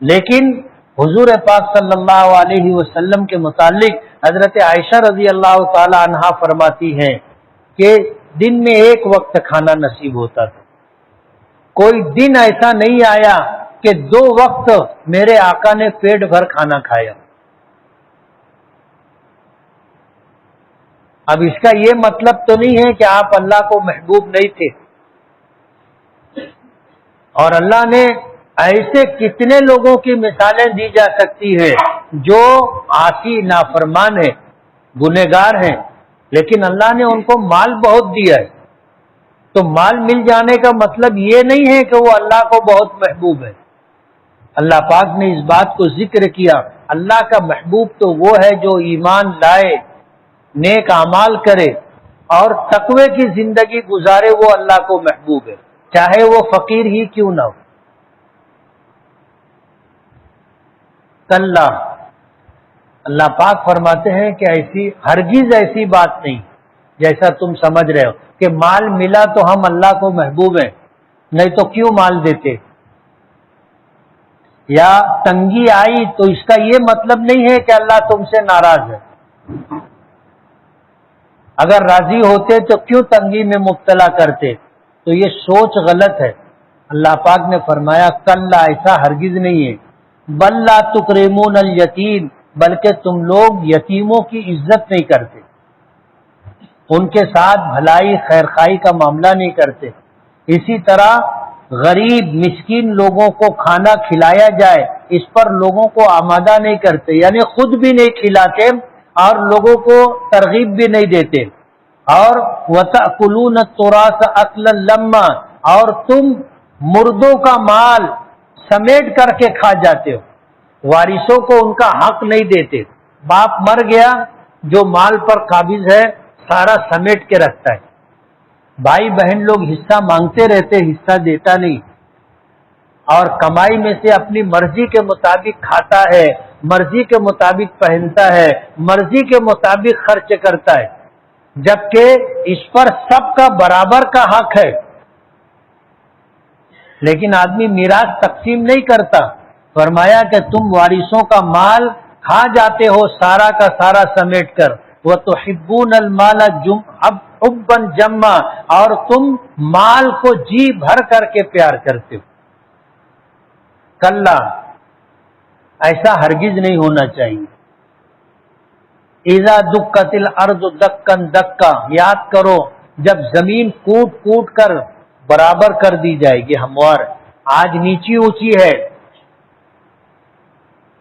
لیکن حضور پاک صلی اللہ علیہ وسلم کے متعلق حضرت عائشہ رضی اللہ تعالی عنہا فرماتی ہیں کہ دن میں ایک وقت کھانا نصیب ہوتا تھا، کوئی دن ایسا نہیں آیا کہ 2 وقت میرے آقا نے پیٹ بھر کھانا کھایا۔ اب اس کا یہ مطلب تو نہیں ہے کہ آپ اللہ کو محبوب نہیں تھے، اور اللہ نے ایسے کتنے لوگوں کی مثالیں دی جا سکتی ہے جو عاصی نافرمان ہیں، گنہگار ہیں، لیکن اللہ نے ان کو مال بہت دیا ہے۔ تو مال مل جانے کا مطلب یہ نہیں ہے کہ وہ اللہ کو بہت محبوب ہے۔ اللہ پاک نے اس بات کو ذکر کیا، اللہ کا محبوب تو وہ ہے جو ایمان لائے، نیک اعمال کرے اور تقوی کی زندگی گزارے، وہ اللہ کو محبوب ہے، چاہے وہ فقیر ہی کیوں نہ ہو۔ اللہ پاک فرماتے ہیں کہ ہرگز ایسی بات نہیں جیسا تم سمجھ رہے ہو کہ مال ملا تو ہم اللہ کو محبوب ہیں، نہیں تو کیوں مال دیتے، یا تنگی آئی تو اس کا یہ مطلب نہیں ہے کہ اللہ تم سے ناراض ہے، اگر راضی ہوتے تو کیوں تنگی میں مبتلا کرتے، تو یہ سوچ غلط ہے۔ اللہ پاک نے فرمایا کلا، ایسا ہرگز نہیں ہے، بل لا تکرمون الیتیم، بلکہ تم لوگ یتیموں کی عزت نہیں کرتے، ان کے ساتھ بھلائی خیرخائی کا معاملہ نہیں کرتے۔ اسی طرح غریب مسکین لوگوں کو کھانا کھلایا جائے اس پر لوگوں کو آمادہ نہیں کرتے، یعنی خود بھی نہیں کھلاتے اور لوگوں کو ترغیب بھی نہیں دیتے۔ اور وَتَأْكُلُونَ التُّرَاثَ أَكْلًا لَمًّا، اور تم مردوں کا مال سمیٹ کر کے کھا جاتے ہو، وارثوں کو ان کا حق نہیں دیتے۔ باپ مر گیا، جو مال پر قابض ہے سارا سمیٹ کے رکھتا ہے، بھائی بہن لوگ حصہ مانگتے رہتے، حصہ دیتا نہیں، اور کمائی میں سے اپنی مرضی کے مطابق کھاتا ہے، مرضی کے مطابق پہنتا ہے، مرضی کے مطابق خرچ کرتا ہے۔ جبکہ اس پر سب کا برابر کا حق ہے، لیکن آدمی میراث تقسیم نہیں کرتا۔ فرمایا کہ تم وارثوں کا مال کھا جاتے ہو سارا کا سارا سمیٹ کر، وَتُحِبُّونَ الْمَالَ حُبًّا جَمًّا، اور تم مال کو جی بھر کر کے پیار کرتے ہو۔ کلا، ایسا ہرگز نہیں ہونا چاہیے۔ اذا دکت الارض دکن دکا، یاد کرو جب زمین کوٹ کوٹ کر برابر کر دی جائے گی، ہموار، آج نیچی اونچی ہے،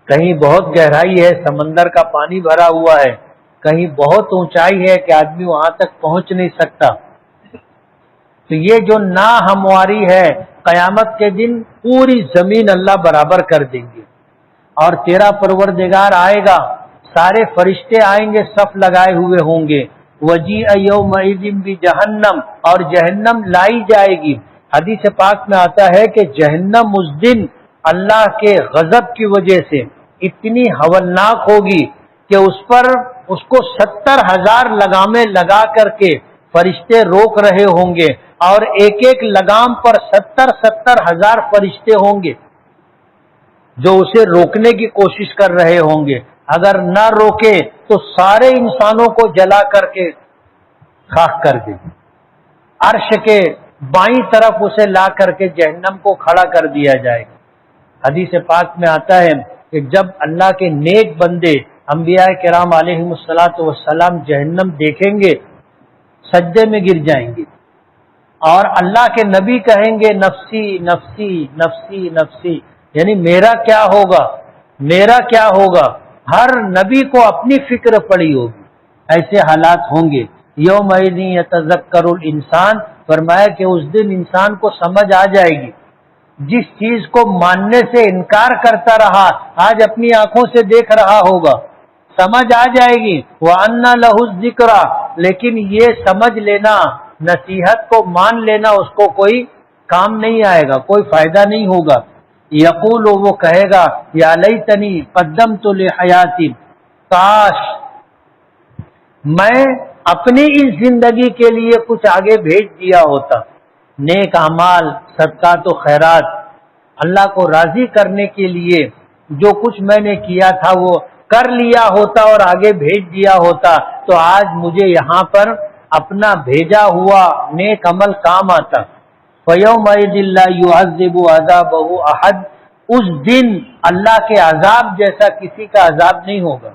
کہیں بہت گہرائی ہے، سمندر کا پانی بھرا ہوا ہے، کہیں بہت اونچائی ہے کہ آدمی وہاں تک پہنچ نہیں سکتا، تو یہ جو نا ہمواری ہے، قیامت کے دن پوری زمین اللہ برابر کر دیں گے، اور تیرا پروردگار آئے گا، سارے فرشتے آئیں گے، صف لگائے ہوئے ہوں گے، وجیء یومئذ بجہنم، اور جہنم لائی جائے گی۔ حدیث پاک میں آتا ہے کہ جہنم اس دن اللہ کے غضب کی وجہ سے اتنی ہولناک ہوگی کہ اس کو 70,000 لگامیں لگا کر کے فرشتے روک رہے ہوں گے، اور ایک ایک لگام پر 70,000 فرشتے ہوں گے جو اسے روکنے کی کوشش کر رہے ہوں گے۔ اگر نہ روکے تو سارے انسانوں کو جلا کر کے خاک کر دے، عرش کے بائیں طرف اسے لا کر کے جہنم کو کھڑا کر دیا جائے گا۔ حدیث پاک میں آتا ہے کہ جب اللہ کے نیک بندے انبیاء کرام علیہم الصلاۃ والسلام جہنم دیکھیں گے، سجدے میں گر جائیں گے، اور اللہ کے نبی کہیں گے نفسی نفسی نفسی نفسی، یعنی میرا کیا ہوگا، میرا کیا ہوگا، ہر نبی کو اپنی فکر پڑی ہوگی، ایسے حالات ہوں گے۔ یومئذ یتذکر الانسان، فرمایا کہ اس دن انسان کو سمجھ آ جائے گی، جس چیز کو ماننے سے انکار کرتا رہا آج اپنی آنکھوں سے دیکھ رہا ہوگا، سمجھ آ جائے گی۔ وَأَنَّ لَهُ الذِّكْرَىٰ، لیکن یہ سمجھ لینا، نصیحت کو مان لینا اس کو کوئی کام نہیں آئے گا، کوئی فائدہ نہیں ہوگا۔ یقول، وہ کہے گا یا لیتنی قدمت لحیاتی، کاش میں اپنی اس زندگی کے لیے کچھ آگے بھیج دیا ہوتا، نیک اعمال، صدقات و خیرات، اللہ کو راضی کرنے کے لیے جو کچھ میں نے کیا تھا وہ کر لیا ہوتا اور آگے بھیج دیا ہوتا، تو آج مجھے یہاں پر اپنا بھیجا ہوا نیک عمل کام آتا۔ فَيَوْمَئِذٍ لَا يُعَذِّبُ عَذَابَهُ أَحَدٌ، اس دن اللہ کے عذاب جیسا کسی کا عذاب نہیں ہوگا،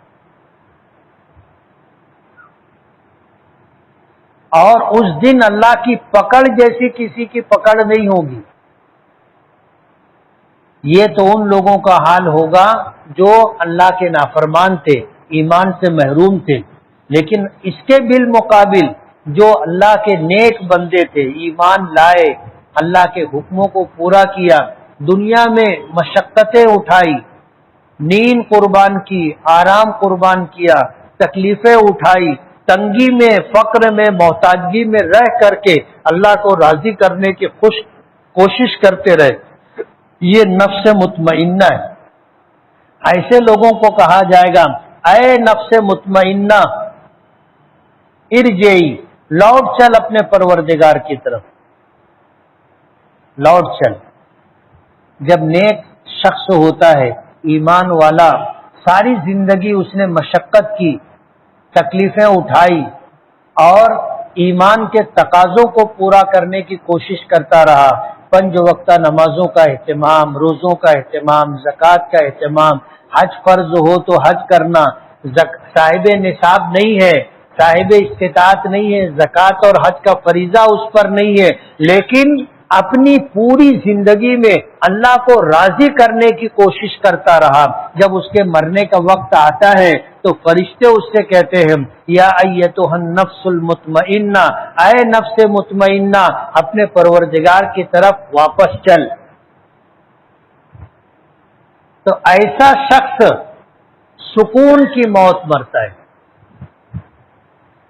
اور اس دن اللہ کی پکڑ جیسی کسی کی پکڑ نہیں ہوگی۔ یہ تو ان لوگوں کا حال ہوگا جو اللہ کے نافرمان تھے، ایمان سے محروم تھے، لیکن اس کے بالمقابل جو اللہ کے نیک بندے تھے، ایمان لائے، اللہ کے حکموں کو پورا کیا، دنیا میں مشقتیں اٹھائی، نیند قربان کی، آرام قربان کیا، تکلیفیں اٹھائی، تنگی میں، فقر میں، محتاجگی میں رہ کر کے اللہ کو راضی کرنے کی کوشش کرتے رہے، یہ نفس مطمئنہ ہے۔ ایسے لوگوں کو کہا جائے گا اے نفس مطمئنہ ارجعی، لوٹ چل اپنے پروردگار کی طرف، لوٹ چل۔ جب نیک شخص ہوتا ہے، ایمان والا، ساری زندگی اس نے مشقت کی، تکلیفیں اٹھائی، اور ایمان کے تقاضوں کو پورا کرنے کی کوشش کرتا رہا، 5 وقتہ نمازوں کا اہتمام، روزوں کا اہتمام، زکوٰۃ کا اہتمام، حج فرض ہو تو حج کرنا، صاحب نصاب نہیں ہے، صاحب استطاعت نہیں ہے، زکوٰۃ اور حج کا فریضہ اس پر نہیں ہے، لیکن اپنی پوری زندگی میں اللہ کو راضی کرنے کی کوشش کرتا رہا۔ جب اس کے مرنے کا وقت آتا ہے تو فرشتے اس سے کہتے ہیں یا ایتھا النفس المطمئنہ، اے نفس مطمئنہ، اپنے پروردگار کی طرف واپس چل۔ تو ایسا شخص سکون کی موت مرتا ہے۔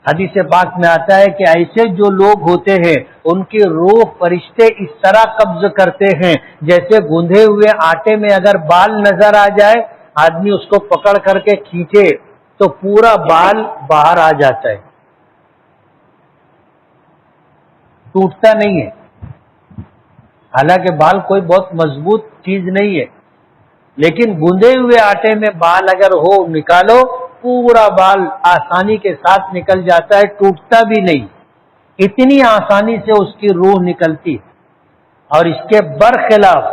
حدیث پاک میں آتا ہے کہ ایسے جو لوگ ہوتے ہیں ان کی روح فرشتے اس طرح قبض کرتے ہیں جیسے گوندھے ہوئے آٹے میں اگر بال نظر آ جائے، آدمی اس کو پکڑ کر کے کھینچے تو پورا بال باہر آ جاتا ہے، ٹوٹتا نہیں ہے، حالانکہ بال کوئی بہت مضبوط چیز نہیں ہے، لیکن گوندے ہوئے آٹے میں بال اگر ہو نکالو پورا بال آسانی کے ساتھ نکل جاتا ہے، ٹوٹتا بھی نہیں، اتنی آسانی سے اس کی روح نکلتی۔ اور اس کے برخلاف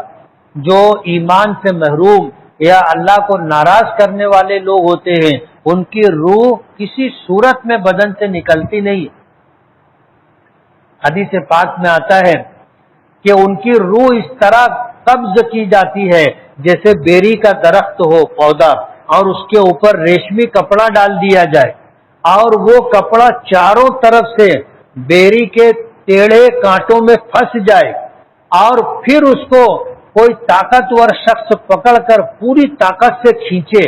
جو ایمان سے محروم یا اللہ کو ناراض کرنے والے لوگ ہوتے ہیں، ان کی روح کسی صورت میں بدن سے نکلتی نہیں۔ حدیث پاک میں آتا ہے کہ ان کی روح اس طرح قبض کی جاتی ہے جیسے بیری کا درخت ہو پودا، اور اس کے اوپر ریشمی کپڑا ڈال دیا جائے، اور وہ کپڑا چاروں طرف سے بیری کے ٹیڑھے کانٹوں میں پھنس جائے، اور پھر اس کو کوئی طاقتور شخص پکڑ کر پوری طاقت سے کھینچے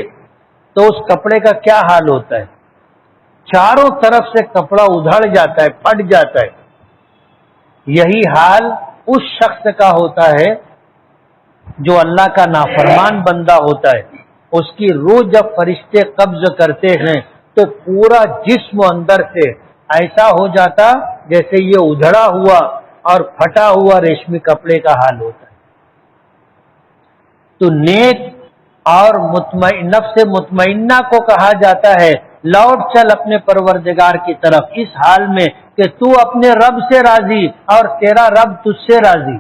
تو اس کپڑے کا کیا حال ہوتا ہے؟ چاروں طرف سے کپڑا ادھڑ جاتا ہے، پھٹ جاتا ہے۔ یہی حال اس شخص کا ہوتا ہے جو اللہ کا نافرمان بندہ ہوتا ہے۔ اس کی روح جب فرشتے قبض کرتے ہیں تو پورا جسم اندر سے ایسا ہو جاتا جیسے یہ ادھڑا ہوا اور پھٹا ہوا ریشمی کپڑے کا حال ہوتا ہے۔ تو نیک اور نفس مطمئنہ کو کہا جاتا ہے لوٹ چل اپنے پروردگار کی طرف اس حال میں کہ تو اپنے رب سے راضی اور تیرا رب تجھ سے راضی۔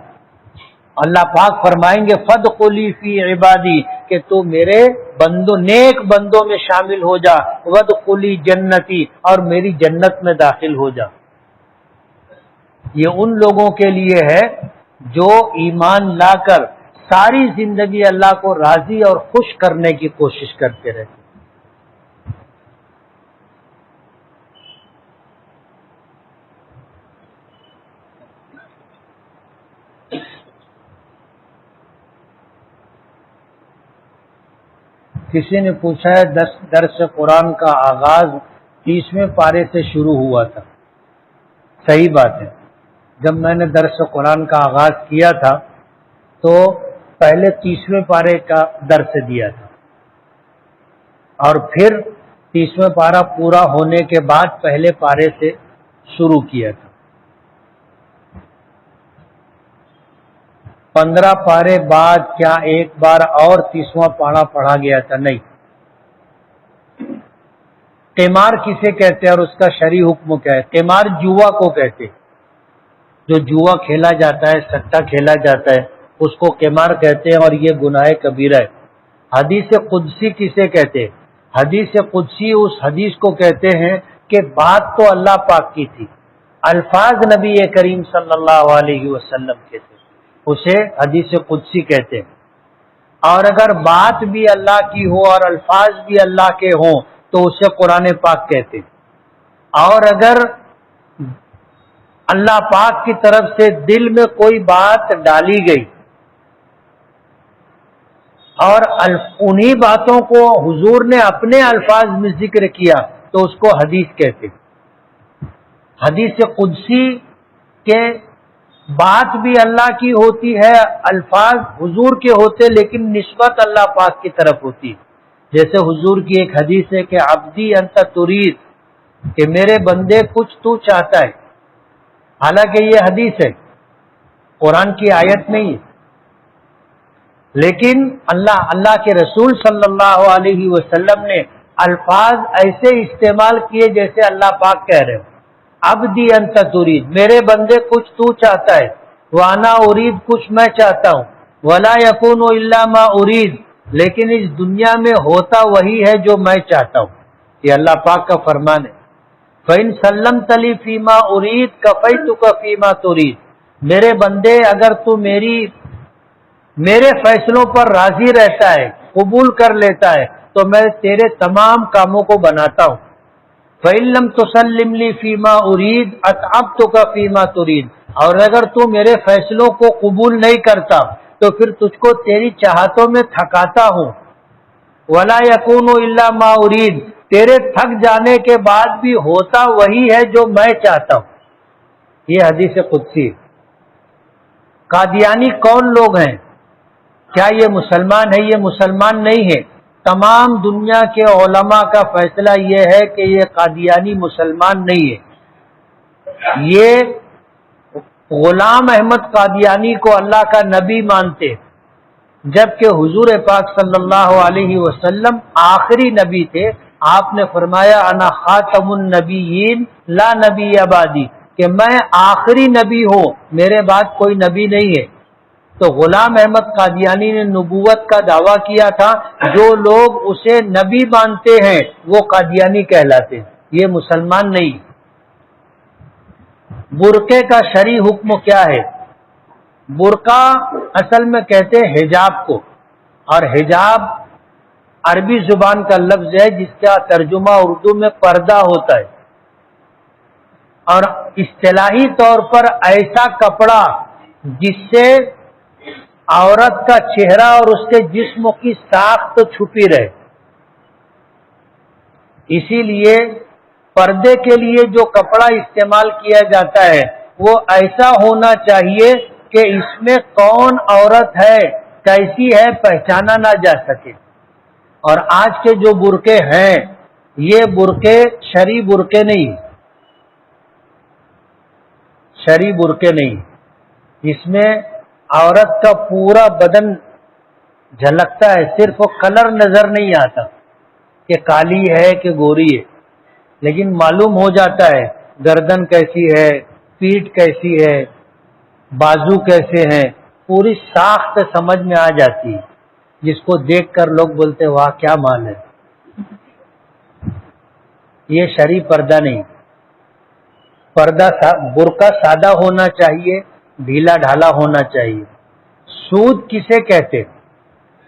اللہ پاک فرمائیں گے فادخلی فی عبادی، کہ تو میرے بندوں نیک بندوں میں شامل ہو جا، وادخلی جنتی، اور میری جنت میں داخل ہو جا۔ یہ ان لوگوں کے لیے ہے جو ایمان لا کر ساری زندگی اللہ کو راضی اور خوش کرنے کی کوشش کرتے رہتے۔ کسی نے پوچھا ہے درس قرآن کا آغاز 30ویں پارے سے شروع ہوا تھا۔ صحیح بات ہے، جب میں نے درس قرآن کا آغاز کیا تھا تو پہلے 30ویں پارے کا درس دیا تھا، اور پھر 30واں پارہ پورا ہونے کے بعد پہلے پارے سے شروع کیا تھا۔ 15 پارے بعد کیا ایک بار اور 30واں پارہ پڑھا گیا تھا؟ نہیں۔ قمار کسے کہتے ہیں اور اس کا شرعی حکم کیا ہے؟ قمار جوا کو کہتے، جو جوا کھیلا جاتا ہے، سٹا کھیلا جاتا ہے، اس کو قمار کہتے ہیں، اور یہ گناہ کبیرہ ہے۔ حدیث قدسی کسے کہتے؟ حدیث قدسی اس حدیث کو کہتے ہیں کہ بات تو اللہ پاک کی تھی، الفاظ نبی کریم صلی اللہ علیہ وسلم کے تھے، اسے حدیث قدسی کہتے ہیں۔ اور اگر بات بھی اللہ کی ہو اور الفاظ بھی اللہ کے ہوں تو اسے قرآن پاک کہتے۔ اور اگر اللہ پاک کی طرف سے دل میں کوئی بات ڈالی گئی اور انہی باتوں کو حضور نے اپنے الفاظ میں ذکر کیا تو اس کو حدیث کہتے۔ حدیث قدسی کے بات بھی اللہ کی ہوتی ہے، الفاظ حضور کے ہوتے، لیکن نسبت اللہ پاک کی طرف ہوتی ہے۔ جیسے حضور کی ایک حدیث ہے کہ عبدی انت ترید، کہ میرے بندے کچھ تو چاہتا ہے، حالانکہ یہ حدیث ہے، قرآن کی آیت نہیں ہے، لیکن اللہ کے رسول صلی اللہ علیہ وسلم نے الفاظ ایسے استعمال کیے جیسے اللہ پاک کہہ رہے ہو۔ عبدی انت ترید، میرے بندے کچھ تو چاہتا ہے، وانا ارید، کچھ میں چاہتا ہوں، ولا یکون الا ما ارید، لیکن اس دنیا میں ہوتا وہی ہے جو میں چاہتا ہوں۔ یہ اللہ پاک کا فرمان ہے۔ فَإِن سَلَّمْتَ لِي فِيمَا أُرِيدُ كَفَيْتُكَ فِيمَا تُرِيدُ، میرے بندے اگر تو میرے فیصلوں پر راضی رہتا ہے، قبول کر لیتا ہے، تو میں تیرے تمام کاموں کو بناتا ہوں۔ فَإِن لَّمْ تُسَلِّمْ لِي فِيمَا أُرِيدُ أَتْعَبْتُكَ فِيمَا تُرِيدُ، اور اگر تو میرے فیصلوں کو قبول نہیں کرتا تو پھر تجھ کو تیری چاہتوں میں تھکاتا ہوں۔ وَلَا يَكُونُ إِلَّا مَا أُرِيدُ، تیرے تھک جانے کے بعد بھی ہوتا وہی ہے جو میں چاہتا ہوں۔ یہ حدیث قدسی۔ قادیانی کون لوگ ہیں؟ کیا یہ مسلمان ہے؟ یہ مسلمان نہیں ہے۔ تمام دنیا کے علماء کا فیصلہ یہ ہے کہ یہ قادیانی مسلمان نہیں ہے۔ یہ غلام احمد قادیانی کو اللہ کا نبی مانتے، جبکہ حضور پاک صلی اللہ علیہ وسلم آخری نبی تھے۔ آپ نے فرمایا انا خاتم النبیین لا نبی بعدی، کہ میں آخری نبی ہوں، میرے بعد کوئی نبی نہیں ہے۔ تو غلام احمد قادیانی نے نبوت کا دعویٰ کیا تھا، جو لوگ اسے نبی مانتے ہیں وہ قادیانی کہلاتے ہیں، یہ مسلمان نہیں۔ برقعے کا شرعی حکم کیا ہے؟ برقع اصل میں کہتے ہیں حجاب کو، اور حجاب عربی زبان کا لفظ ہے جس کا ترجمہ اردو میں پردہ ہوتا ہے، اور اصطلاحی طور پر ایسا کپڑا جس سے عورت کا چہرہ اور اس کے جسم کی ساخت چھپی رہے۔ اسی لیے پردے کے لیے جو کپڑا استعمال کیا جاتا ہے وہ ایسا ہونا چاہیے کہ اس میں کون عورت ہے، کیسی ہے، پہچانا نہ جا سکے۔ اور آج کے جو برقعے ہیں یہ برقعے شرعی برقعے نہیں، شرعی برقعے نہیں، اس میں عورت کا پورا بدن جھلکتا ہے، صرف کلر نظر نہیں آتا کہ کالی ہے کہ گوری ہے، لیکن معلوم ہو جاتا ہے گردن کیسی ہے، پیٹھ کیسی ہے، بازو کیسے ہیں، پوری ساخت سمجھ میں آ جاتی ہے، جس کو دیکھ کر لوگ بولتے واہ کیا مال ہے۔ یہ شرعی پردہ نہیں، پردہ برقع سادہ ہونا چاہیے، ڈھیلا ڈھالا ہونا چاہیے۔ سود کسے کہتے؟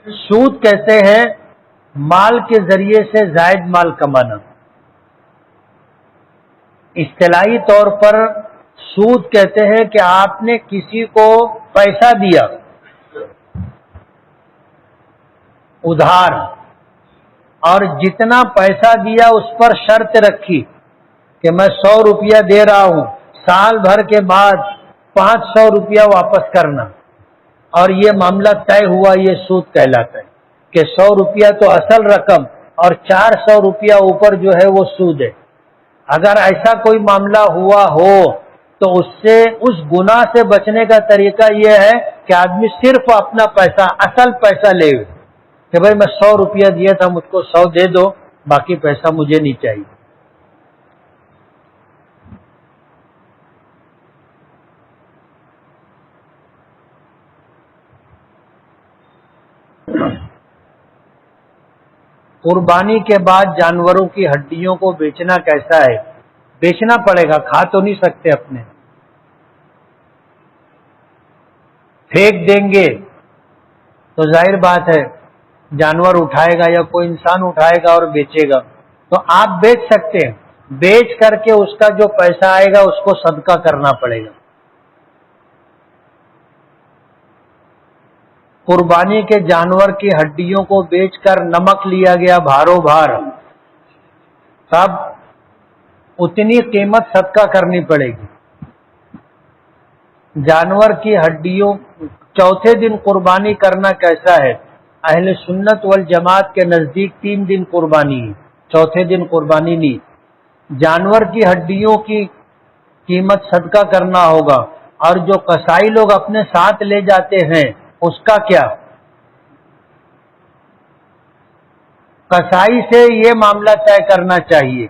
سود کہتے ہیں مال کے ذریعے سے زائد مال کمانا۔ اصطلاحی طور پر سود کہتے ہیں کہ آپ نے کسی کو پیسہ دیا ادھار، اور جتنا پیسہ دیا اس پر شرط رکھی کہ میں 100 روپیہ دے رہا ہوں، سال بھر کے بعد 500 روپیہ واپس کرنا، اور یہ معاملہ طے ہوا، یہ سود کہلاتا ہے کہ 100 روپیہ تو اصل رقم اور 400 روپیہ اوپر جو ہے وہ سود ہے۔ اگر ایسا کوئی معاملہ ہوا ہو تو اس گناہ سے بچنے کا طریقہ یہ ہے کہ آدمی صرف اپنا پیسہ، اصل پیسہ لے کہ بھائی میں 100 روپیہ دیا تھا، مجھ کو 100 دے دو، باقی پیسہ مجھے نہیں چاہیے۔ قربانی کے بعد جانوروں کی ہڈیوں کو بیچنا کیسا ہے؟ بیچنا پڑے گا، کھا تو نہیں سکتے اپنے، پھینک دیں گے تو ظاہر بات ہے جانور اٹھائے گا یا کوئی انسان اٹھائے گا اور بیچے گا، تو آپ بیچ سکتے ہیں، بیچ کر کے اس کا جو پیسہ آئے گا اس کو صدقہ کرنا پڑے گا۔ قربانی کے جانور کی ہڈیوں کو بیچ کر نمک لیا گیا بھارو بھار، تب اتنی قیمت صدقہ کرنی پڑے گی۔ جانور کی ہڈیوں چوتھے دن قربانی کرنا کیسا ہے؟ اہل سنت والجماعت کے نزدیک 3 دن قربانی ہے، چوتھے دن قربانی نہیں۔ جانور کی ہڈیوں کی قیمت صدقہ کرنا ہوگا، اور جو قصائی لوگ اپنے ساتھ لے جاتے ہیں اس کا کیا؟ قصائی سے یہ معاملہ طے کرنا چاہیے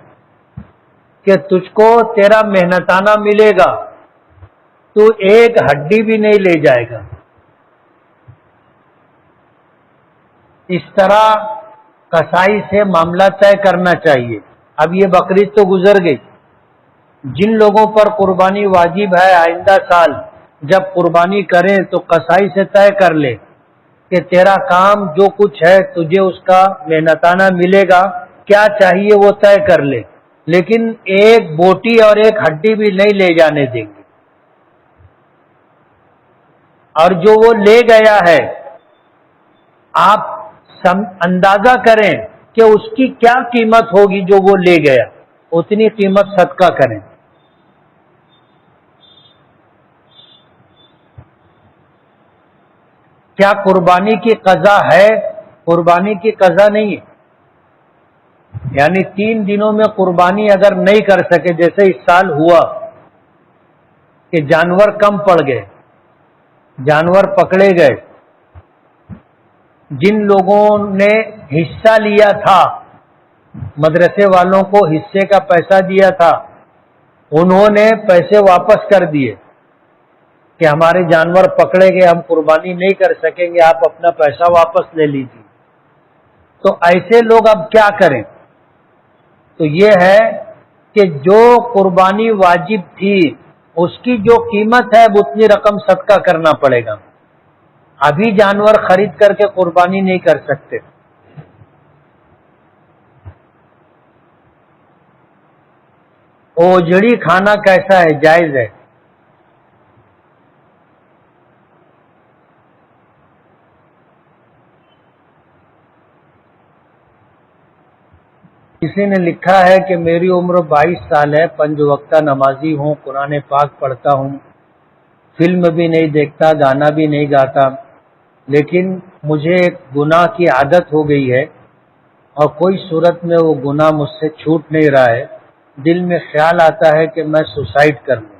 کہ تجھ کو تیرا محنتانہ ملے گا، تو ایک ہڈی بھی نہیں لے جائے گا۔ اس طرح قصائی سے معاملہ طے کرنا چاہیے۔ اب یہ بقرعید تو گزر گئی، جن لوگوں پر قربانی واجب ہے آئندہ سال جب قربانی کریں تو قصائی سے طے کر لے کہ تیرا کام جو کچھ ہے تجھے اس کا محنتانہ ملے گا، کیا چاہیے وہ طے کر لے، لیکن ایک بوٹی اور ایک ہڈی بھی نہیں لے جانے دیں گے۔ اور جو وہ لے گیا ہے آپ اندازہ کریں کہ اس کی کیا قیمت ہوگی، جو وہ لے گیا اتنی قیمت صدقہ کریں۔ کیا قربانی کی قضا ہے؟ قربانی کی قضا نہیں ہے، یعنی 3 دنوں میں قربانی اگر نہیں کر سکے، جیسے اس سال ہوا کہ جانور کم پڑ گئے، جانور پکڑے گئے، جن لوگوں نے حصہ لیا تھا، مدرسے والوں کو حصے کا پیسہ دیا تھا، انہوں نے پیسے واپس کر دیے کہ ہمارے جانور پکڑے گئے، ہم قربانی نہیں کر سکیں گے، آپ اپنا پیسہ واپس لے لیجیے۔ تو ایسے لوگ اب کیا کریں؟ تو یہ ہے کہ جو قربانی واجب تھی اس کی جو قیمت ہے اب اتنی رقم صدقہ کرنا پڑے گا، ابھی جانور خرید کر کے قربانی نہیں کر سکتے۔ اوجڑی کھانا کیسا ہے؟ جائز ہے؟ کسی نے لکھا ہے کہ میری عمر 22 سال ہے، 5 وقتہ نمازی ہوں، قرآن پاک پڑھتا ہوں، فلم بھی نہیں دیکھتا، گانا بھی نہیں گاتا، لیکن مجھے ایک گناہ کی عادت ہو گئی ہے اور کوئی صورت میں وہ گناہ مجھ سے چھوٹ نہیں رہا ہے، دل میں خیال آتا ہے کہ میں سوسائڈ کر لوں۔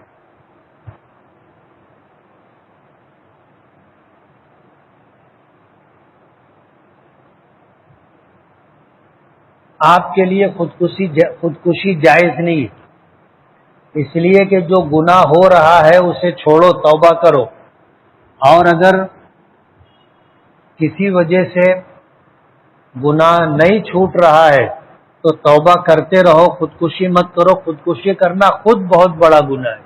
آپ کے لیے خودکشی جائز نہیں، اس لیے کہ جو گناہ ہو رہا ہے اسے چھوڑو، توبہ کرو، اور اگر کسی وجہ سے گناہ نہیں چھوٹ رہا ہے تو توبہ کرتے رہو، خودکشی مت کرو، خودکشی کرنا خود بہت بڑا گناہ ہے۔